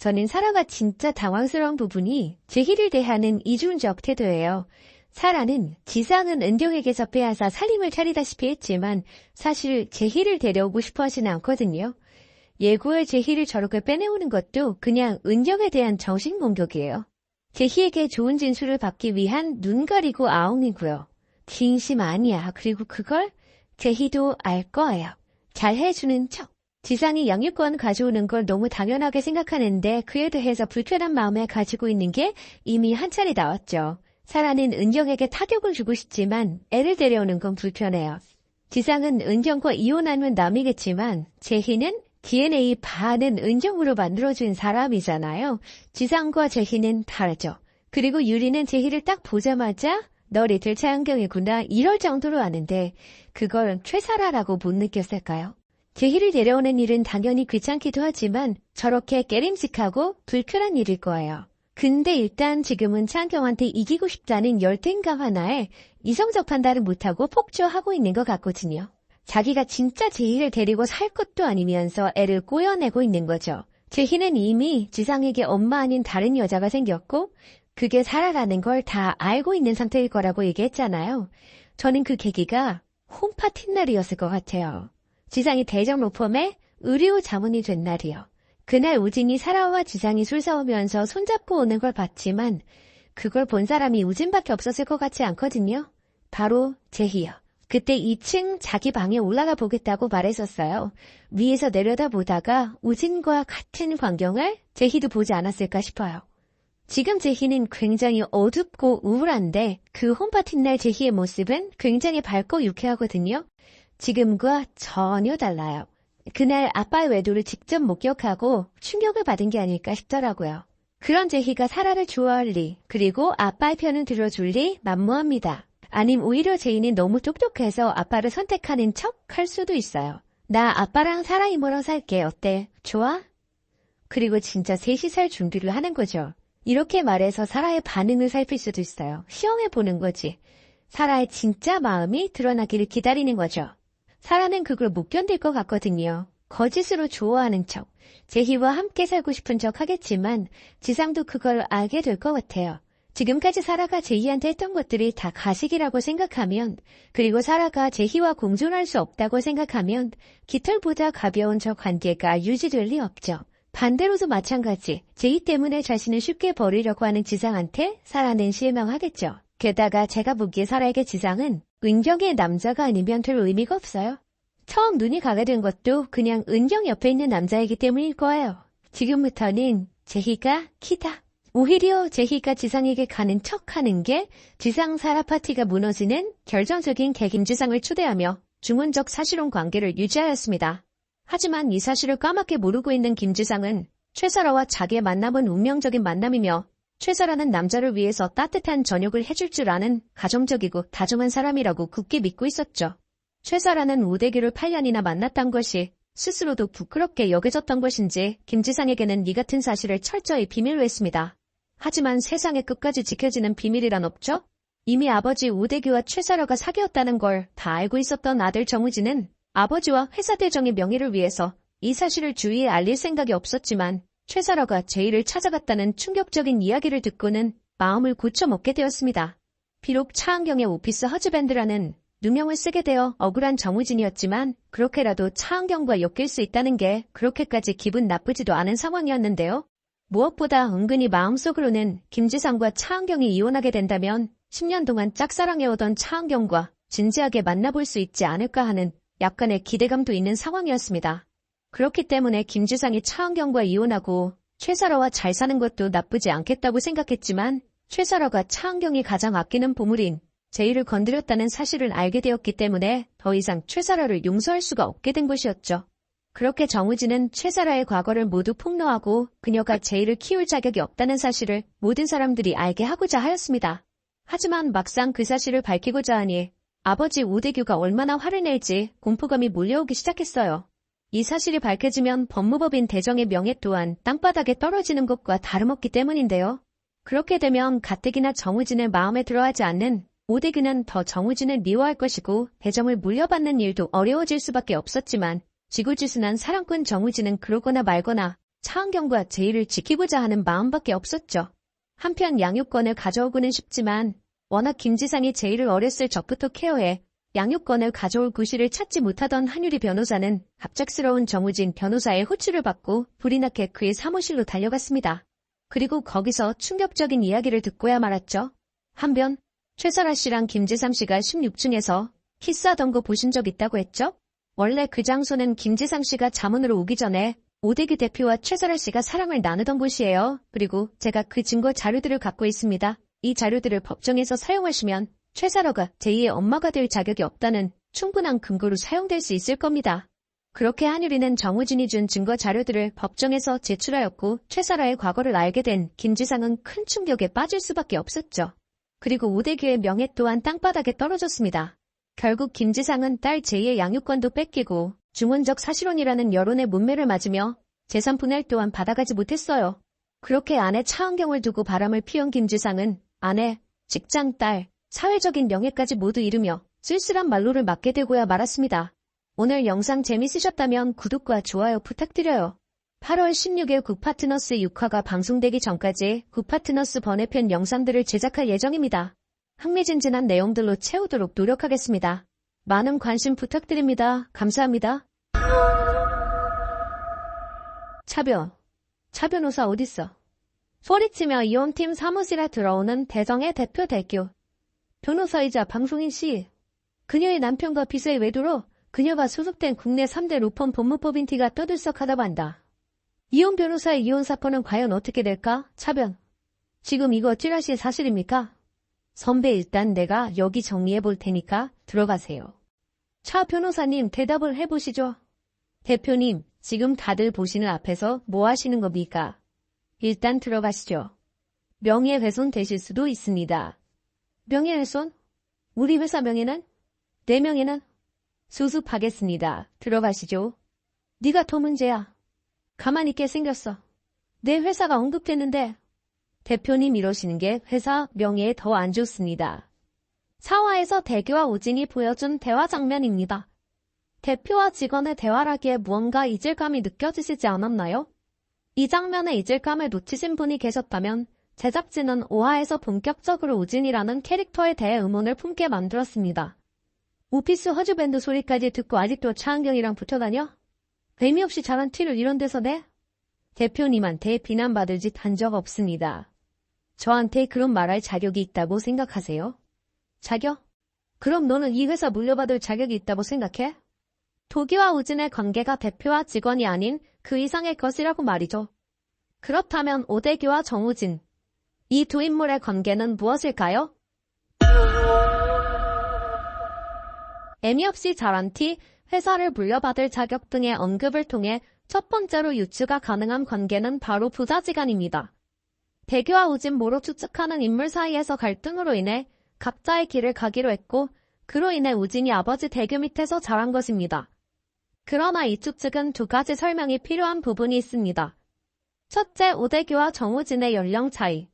저는 사라가 진짜 당황스러운 부분이 제희를 대하는 이중적 태도예요. 사라는 지상은 은경에게서 빼앗아 살림을 차리다시피 했지만 사실 제희를 데려오고 싶어 하지는 않거든요. 예고의 제희를 저렇게 빼내오는 것도 그냥 은경에 대한 정신공격이에요. 제희에게 좋은 진술을 받기 위한 눈 가리고 아웅이고요. 진심 아니야. 그리고 그걸 제희도 알 거예요. 잘 해주는 척. 지상이 영유권 가져오는 걸 너무 당연하게 생각하는데 그에 대해서 불편한 마음을 가지고 있는 게 이미 한 차례 나왔죠. 사라는 은경에게 타격을 주고 싶지만 애를 데려오는 건 불편해요. 지상은 은경과 이혼하면 남이겠지만 제희는 DNA 반은 은경으로 만들어준 사람이잖아요. 지상과 제희는 다르죠. 그리고 유리는 제희를 딱 보자마자 너 리틀 차은경이구나 이럴 정도로 아는데 그걸 최사라라고 못 느꼈을까요? 제희를 데려오는 일은 당연히 귀찮기도 하지만 저렇게 깨림직하고 불편한 일일 거예요. 근데 일단 지금은 차은경한테 이기고 싶다는 열등감 하나에 이성적 판단을 못하고 폭주하고 있는 것 같거든요. 자기가 진짜 제희를 데리고 살 것도 아니면서 애를 꼬여내고 있는 거죠. 제희는 이미 지상에게 엄마 아닌 다른 여자가 생겼고 그게 사라라는 걸 다 알고 있는 상태일 거라고 얘기했잖아요. 저는 그 계기가 홈파티 날이었을 것 같아요. 지상이 대전 로펌에 의류 자문이 된 날이요. 그날 우진이 사라와 지상이 술 사오면서 손잡고 오는 걸 봤지만 그걸 본 사람이 우진밖에 없었을 것 같지 않거든요. 바로 제희요. 그때 2층 자기 방에 올라가 보겠다고 말했었어요. 위에서 내려다보다가 우진과 같은 광경을 제희도 보지 않았을까 싶어요. 지금 제희는 굉장히 어둡고 우울한데 그 홈파티 날 제희의 모습은 굉장히 밝고 유쾌하거든요. 지금과 전혀 달라요. 그날 아빠의 외도를 직접 목격하고 충격을 받은 게 아닐까 싶더라고요. 그런 제희가 사라를 좋아할 리, 그리고 아빠의 편을 들어줄 리 만무합니다. 아님 오히려 제희는 너무 똑똑해서 아빠를 선택하는 척 할 수도 있어요. 나 아빠랑 사라 이모랑 살게. 어때? 좋아? 그리고 진짜 셋이 살 준비를 하는 거죠. 이렇게 말해서 사라의 반응을 살필 수도 있어요. 시험해보는 거지. 사라의 진짜 마음이 드러나기를 기다리는 거죠. 사라는 그걸 못 견딜 것 같거든요. 거짓으로 좋아하는 척, 제희와 함께 살고 싶은 척 하겠지만 지상도 그걸 알게 될 것 같아요. 지금까지 사라가 제희한테 했던 것들이 다 가식이라고 생각하면, 그리고 사라가 제희와 공존할 수 없다고 생각하면 깃털보다 가벼운 저 관계가 유지될 리 없죠. 반대로도 마찬가지, 제희 때문에 자신을 쉽게 버리려고 하는 지상한테 사라는 실망하겠죠. 게다가 제가 보기에 사라에게 지상은 은경의 남자가 아니면 별 의미가 없어요. 처음 눈이 가게 된 것도 그냥 은경 옆에 있는 남자이기 때문일 거예요. 지금부터는 제희가 키다. 오히려 제희가 지상에게 가는 척하는 게 지상 사라 파티가 무너지는 결정적인 계기인. 지상을 초대하며 중원적 사실혼 관계를 유지하였습니다. 하지만 이 사실을 까맣게 모르고 있는 김지상은 최사라와 자기의 만남은 운명적인 만남이며 최사라는 남자를 위해서 따뜻한 저녁을 해줄 줄 아는 가정적이고 다정한 사람이라고 굳게 믿고 있었죠. 최사라는 우대규를 8년이나 만났던 것이 스스로도 부끄럽게 여겨졌던 것인지 김지상에게는 이 같은 사실을 철저히 비밀로 했습니다. 하지만 세상에 끝까지 지켜지는 비밀이란 없죠? 이미 아버지 우대규와 최사라가 사귀었다는 걸 다 알고 있었던 아들 정우진은 아버지와 회사 대정의 명예를 위해서 이 사실을 주위에 알릴 생각이 없었지만 최사라가 제희를 찾아갔다는 충격적인 이야기를 듣고는 마음을 고쳐먹게 되었습니다. 비록 차은경의 오피스 허즈밴드라는 누명을 쓰게 되어 억울한 정우진이었지만 그렇게라도 차은경과 엮일 수 있다는 게 그렇게까지 기분 나쁘지도 않은 상황이었는데요. 무엇보다 은근히 마음속으로는 김지상과 차은경이 이혼하게 된다면 10년 동안 짝사랑해오던 차은경과 진지하게 만나볼 수 있지 않을까 하는 약간의 기대감도 있는 상황이었습니다. 그렇기 때문에 김지상이 차은경과 이혼하고 최사라와 잘 사는 것도 나쁘지 않겠다고 생각했지만 최사라가 차은경이 가장 아끼는 보물인 제희를 건드렸다는 사실을 알게 되었기 때문에 더 이상 최사라를 용서할 수가 없게 된 것이었죠. 그렇게 정우진은 최사라의 과거를 모두 폭로하고 그녀가 제희를 키울 자격이 없다는 사실을 모든 사람들이 알게 하고자 하였습니다. 하지만 막상 그 사실을 밝히고자 하니 아버지 우대규가 얼마나 화를 낼지 공포감이 몰려오기 시작했어요. 이 사실이 밝혀지면 법무법인 대정의 명예 또한 땅바닥에 떨어지는 것과 다름없기 때문인데요. 그렇게 되면 가뜩이나 정우진을 마음에 들어하지 않는 우대규는 더 정우진을 미워할 것이고 대정을 물려받는 일도 어려워질 수밖에 없었지만 지구지순한 사랑꾼 정우진은 그러거나 말거나 차은경과 제이를 지키고자 하는 마음밖에 없었죠. 한편 양육권을 가져오고는 싶지만 워낙 김지상이 제이를 어렸을 적부터 케어해 양육권을 가져올 구실을 찾지 못하던 한유리 변호사는 갑작스러운 정우진 변호사의 호출을 받고 불이 나게 그의 사무실로 달려갔습니다. 그리고 거기서 충격적인 이야기를 듣고야 말았죠. 한편 최설아 씨랑 김지삼 씨가 16층에서 키스하던 거 보신 적 있다고 했죠? 원래 그 장소는 김지삼 씨가 자문으로 오기 전에 오대규 대표와 최설아 씨가 사랑을 나누던 곳이에요. 그리고 제가 그 증거 자료들을 갖고 있습니다. 이 자료들을 법정에서 사용하시면 최설아가 제2의 엄마가 될 자격이 없다는 충분한 근거로 사용될 수 있을 겁니다. 그렇게 한유리는 정우진이 준 증거 자료들을 법정에서 제출하였고 최설아의 과거를 알게 된 김지상은 큰 충격에 빠질 수밖에 없었죠. 그리고 오대규의 명예 또한 땅바닥에 떨어졌습니다. 결국 김지상은 딸 제이의 양육권도 뺏기고 중원적 사실혼이라는 여론의 문매를 맞으며 재산 분할 또한 받아가지 못했어요. 그렇게 아내 차은경을 두고 바람을 피운 김지상은 아내, 직장, 딸, 사회적인 명예까지 모두 잃으며 쓸쓸한 말로를 맞게 되고야 말았습니다. 오늘 영상 재밌으셨다면 구독과 좋아요 부탁드려요. 8월 16일 굿파트너스 6화가 방송되기 전까지 굿파트너스 번외편 영상들을 제작할 예정입니다. 흥미진진한 내용들로 채우도록 노력하겠습니다. 많은 관심 부탁드립니다. 감사합니다. 차 변호사 어딨어? 소리치며 이혼팀 사무실에 들어오는 대정의 대표 대규. 변호사이자 방송인씨. 그녀의 남편과 비서의 외도로 그녀가 소속된 국내 3대 로펌 법무법인 T가 떠들썩하다고 한다. 이혼 변호사의 이혼 사건은 과연 어떻게 될까? 차변. 지금 이거 찌라시 사실입니까? 선배 일단 내가 여기 정리해 볼 테니까 들어가세요. 차 변호사님 대답을 해보시죠. 대표님, 지금 다들 보시는 앞에서 뭐 하시는 겁니까? 일단 들어가시죠. 명예훼손 되실 수도 있습니다. 명예훼손? 우리 회사 명예는? 내 명예는? 수습하겠습니다. 들어가시죠. 네가 더 문제야. 가만히 있게 생겼어. 내 회사가 언급됐는데. 대표님 이러시는 게 회사 명예에 더 안 좋습니다. 사화에서 대규와 우진이 보여준 대화 장면입니다. 대표와 직원의 대화라기에 무언가 이질감이 느껴지시지 않았나요? 이 장면에 이질감을 놓치신 분이 계셨다면 제작진은 5화에서 본격적으로 우진이라는 캐릭터에 대해 의문을 품게 만들었습니다. 오피스 허즈밴드 소리까지 듣고 아직도 차은경이랑 붙어다녀? 의미 없이 잘한 티를 이런 데서 내? 대표님한테 비난받을 짓 한 적 없습니다. 저한테 그런 말할 자격이 있다고 생각하세요? 자격? 그럼 너는 이 회사 물려받을 자격이 있다고 생각해? 도기와 우진의 관계가 대표와 직원이 아닌 그 이상의 것이라고 말이죠. 그렇다면 오대규와 정우진, 이 두 인물의 관계는 무엇일까요? 의미 없이 잘한 티, 회사를 물려받을 자격 등의 언급을 통해 첫 번째로 유추가 가능한 관계는 바로 부자지간입니다. 대규와 우진 모로 추측하는 인물 사이에서 갈등으로 인해 각자의 길을 가기로 했고 그로 인해 우진이 아버지 대규 밑에서 자란 것입니다. 그러나 이 추측은 두 가지 설명이 필요한 부분이 있습니다. 첫째, 오대규와 정우진의 연령 차이.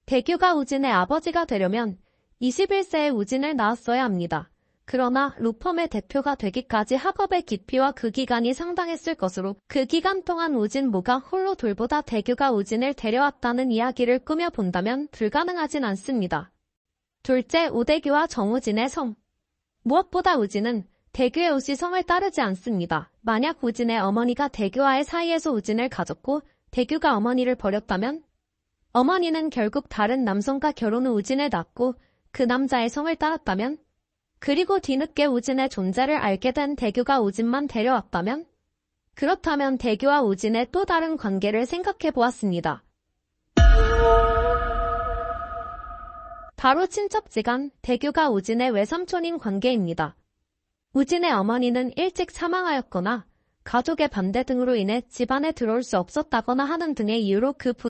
대규가 우진의 아버지가 되려면 21세의 우진을 낳았어야 합니다. 그러나 로펌의 대표가 되기까지 학업의 깊이와 그 기간이 상당했을 것으로 그 기간 동안 우진 모가 홀로 돌보다 대규가 우진을 데려왔다는 이야기를 꾸며본다면 불가능하진 않습니다. 둘째, 오대규와 정우진의 성. 무엇보다 우진은 대규의 우씨 성을 따르지 않습니다. 만약 우진의 어머니가 대규와의 사이에서 우진을 가졌고 대규가 어머니를 버렸다면 어머니는 결국 다른 남성과 결혼 후 우진을 낳고 그 남자의 성을 따랐다면 그리고 뒤늦게 우진의 존재를 알게 된 대규가 우진만 데려왔다면 그렇다면 대규와 우진의 또 다른 관계를 생각해 보았습니다. 바로 친척지간 대규가 우진의 외삼촌인 관계입니다. 우진의 어머니는 일찍 사망하였거나 가족의 반대 등으로 인해 집안에 들어올 수 없었다거나 하는 등의 이유로 그